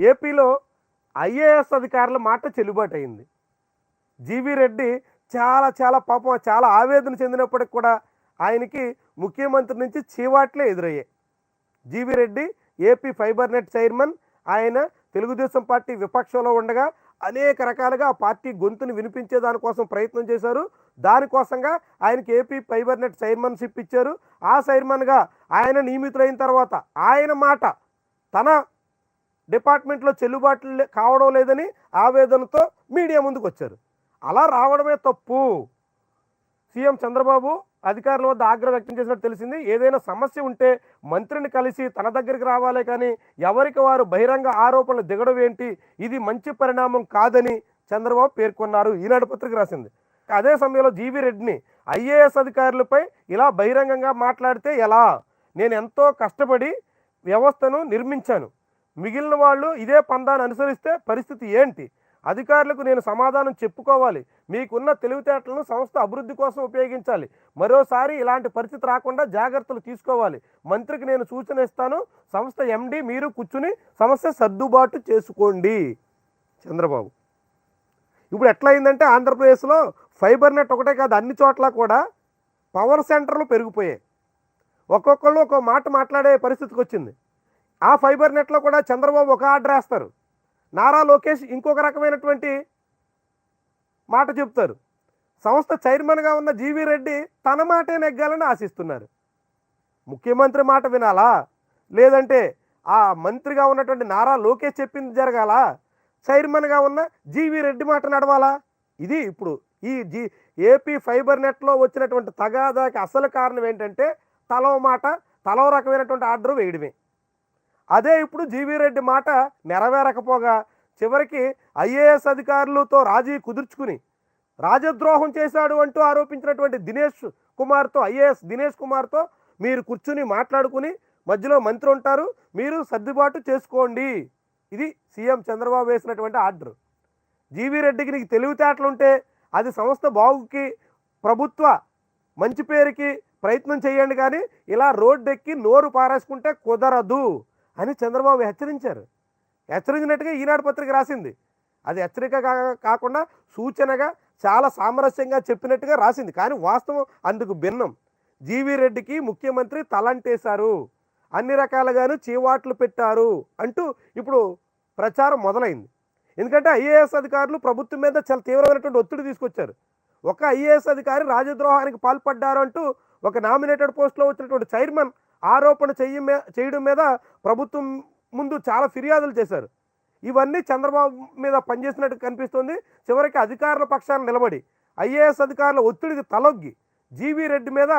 ఏపీలో ఐఏఎస్ అధికారుల మాట చెల్లుబాటు అయింది. జీవీ రెడ్డి చాలా చాలా పాపం చాలా ఆవేదన చెందినప్పటికి కూడా ఆయనకి ముఖ్యమంత్రి నుంచి చీవాట్లే ఎదురయ్యాయి. GV Reddy AP fibre net chairman. ఆయన తెలుగుదేశం పార్టీ విపక్షంలో ఉండగా అనేక రకాలుగా ఆ పార్టీ గొంతును వినిపించే దానికోసం ప్రయత్నం చేశారు. దానికోసంగా ఆయనకి ఏపీ ఫైబర్ నెట్ చైర్మన్షిప్ ఇచ్చారు. ఆ చైర్మన్గా ఆయన నియమితులైన తర్వాత ఆయన మాట తన డిపార్ట్మెంట్లో చెల్లుబాటు కావడం లేదని ఆవేదనతో మీడియా ముందుకు వచ్చారు. అలా రావడమే తప్పు. సీఎం చంద్రబాబు అధికారుల వద్ద ఆగ్రహం వ్యక్తం చేసినట్టు తెలిసింది. ఏదైనా సమస్య ఉంటే మంత్రిని కలిసి తన దగ్గరికి రావాలే కానీ ఎవరికి వారు బహిరంగ ఆరోపణలు దిగడం ఏంటి, ఇది మంచి పరిణామం కాదని చంద్రబాబు పేర్కొన్నారు. ఈనాడు పత్రిక రాసింది. అదే సమయంలో జీవీ రెడ్డిని ఐఏఎస్ అధికారులపై ఇలా బహిరంగంగా మాట్లాడితే ఎలా, నేను ఎంతో కష్టపడి వ్యవస్థను నిర్మించాను, మిగిలిన వాళ్ళు ఇదే పందాన్ని అనుసరిస్తే పరిస్థితి ఏంటి, అధికారులకు నేను సమాధానం చెప్పుకోవాలి, మీకున్న తెలివితేటలను సంస్థ అభివృద్ధి కోసం ఉపయోగించాలి, మరోసారి ఇలాంటి పరిస్థితి రాకుండా జాగ్రత్తలు తీసుకోవాలి, మంత్రికి నేను సూచన ఇస్తాను, సంస్థ ఎండి మీరు కూర్చుని సమస్య సర్దుబాటు చేసుకోండి. చంద్రబాబు ఇప్పుడు ఎట్లయిందంటే ఆంధ్రప్రదేశ్లో ఫైబర్ నెట్ ఒకటే కాదు, అన్ని చోట్ల కూడా పవర్ సెంటర్లు పెరిగిపోయాయి. ఒక్కొక్కళ్ళు ఒక్కో మాట మాట్లాడే పరిస్థితికి వచ్చింది. ఆ ఫైబర్ నెట్లో కూడా చంద్రబాబు ఒక ఆర్డర్ వేస్తారు, నారా లోకేష్ ఇంకొక రకమైనటువంటి మాట చెప్తారు. సంస్థ చైర్మన్గా ఉన్న జీవీ రెడ్డి తన మాటే నెగ్గాలని ఆశిస్తున్నారు. ముఖ్యమంత్రి మాట వినాలా, లేదంటే ఆ మంత్రిగా ఉన్నటువంటి నారా లోకేష్ చెప్పింది జరగాల, చైర్మన్గా ఉన్న జీవీ రెడ్డి మాట నడవాలా? ఇది ఇప్పుడు ఈ ఏపీ ఫైబర్ నెట్లో వచ్చినటువంటి తగాదాకి అసలు కారణం ఏంటంటే తలో మాట తలో రకమైనటువంటి ఆర్డర్ వేయడమే. అదే ఇప్పుడు జీవీ రెడ్డి మాట నెరవేరకపోగా చివరికి ఐఏఎస్ అధికారులతో రాజీ కుదుర్చుకుని రాజద్రోహం చేశాడు అంటూ ఆరోపించినటువంటి ఐఏఎస్ దినేష్ కుమార్తో మీరు కూర్చుని మాట్లాడుకుని మధ్యలో మంత్రి ఉంటారు, మీరు సర్దుబాటు చేసుకోండి. ఇది సీఎం చంద్రబాబు వేసినటువంటి ఆర్డర్. జీవీ రెడ్డికి నీకు తెలివితేటలుంటే అది సంస్థ బాగుకి ప్రభుత్వ మంచి పేరుకి ప్రయత్నం చేయండి, కానీ ఇలా రోడ్డెక్కి నోరు పారేసుకుంటే కుదరదు అని చంద్రబాబు హెచ్చరించారు. హెచ్చరించినట్టుగా ఈనాడు పత్రిక రాసింది. అది హెచ్చరిక కాకుండా సూచనగా చాలా సామరస్యంగా చెప్పినట్టుగా రాసింది. కానీ వాస్తవం అందుకు భిన్నం. జీవీ రెడ్డికి ముఖ్యమంత్రి తలంటేశారు, అన్ని రకాలుగాను చీవాట్లు పెట్టారు అంటూ ఇప్పుడు ప్రచారం మొదలైంది. ఎందుకంటే ఐఏఎస్ అధికారులు ప్రభుత్వం మీద చాలా తీవ్రమైనటువంటి ఒత్తిడి తీసుకొచ్చారు. ఒక ఐఏఎస్ అధికారి రాజద్రోహానికి పాల్పడ్డారు అంటూ ఒక నామినేటెడ్ పోస్టులో వచ్చినటువంటి చైర్మన్ ఆరోపణ చేయడం మీద ప్రభుత్వం ముందు చాలా ఫిర్యాదులు చేశారు. ఇవన్నీ చంద్రబాబు మీద పనిచేసినట్టు కనిపిస్తుంది. చివరికి అధికారుల పక్షాన నిలబడి ఐఏఎస్ అధికారుల ఒత్తిడికి తలొగ్గి జీవీ రెడ్డి మీద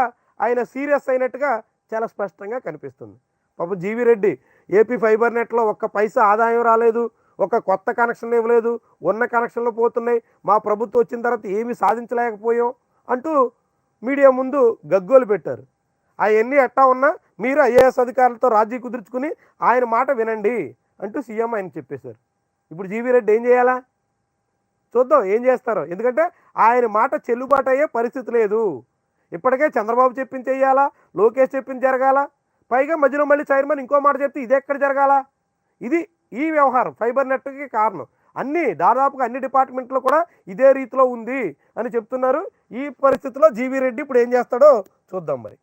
ఆయన సీరియస్ అయినట్టుగా చాలా స్పష్టంగా కనిపిస్తుంది. పాపం జీవీ రెడ్డి ఏపీ ఫైబర్ నెట్లో ఒక్క పైసా ఆదాయం రాలేదు, ఒక కొత్త కనెక్షన్ ఇవ్వలేదు, ఉన్న కనెక్షన్లు పోతున్నాయి, మా ప్రభుత్వం వచ్చిన తర్వాత ఏమీ సాధించలేకపోయాం అంటూ మీడియా ముందు గగ్గోలు పెట్టారు. అవన్నీ ఎట్టా ఉన్నా మీరు ఐఏఎస్ అధికారులతో రాజీ కుదుర్చుకుని ఆయన మాట వినండి అంటూ సీఎం ఆయన చెప్పేశారు. ఇప్పుడు జీవీ రెడ్డి ఏం చేయాలా చూద్దాం, ఏం చేస్తారో. ఎందుకంటే ఆయన మాట చెల్లుబాటు అయ్యే పరిస్థితి లేదు. ఇప్పటికే చంద్రబాబు చెప్పింది చెయ్యాలా, లోకేష్ చెప్పింది జరగాల, పైగా మధ్యలో మళ్ళీ చైర్మన్ ఇంకో మాట చెప్తే ఇది ఎక్కడ జరగాల? ఇది ఈ వ్యవహారం ఫైబర్ నెట్కి కారణం. దాదాపుగా అన్ని డిపార్ట్మెంట్లో కూడా ఇదే రీతిలో ఉంది అని చెప్తున్నారు. ఈ పరిస్థితిలో జీవీ రెడ్డి ఇప్పుడు ఏం చేస్తాడో చూద్దాం మరి.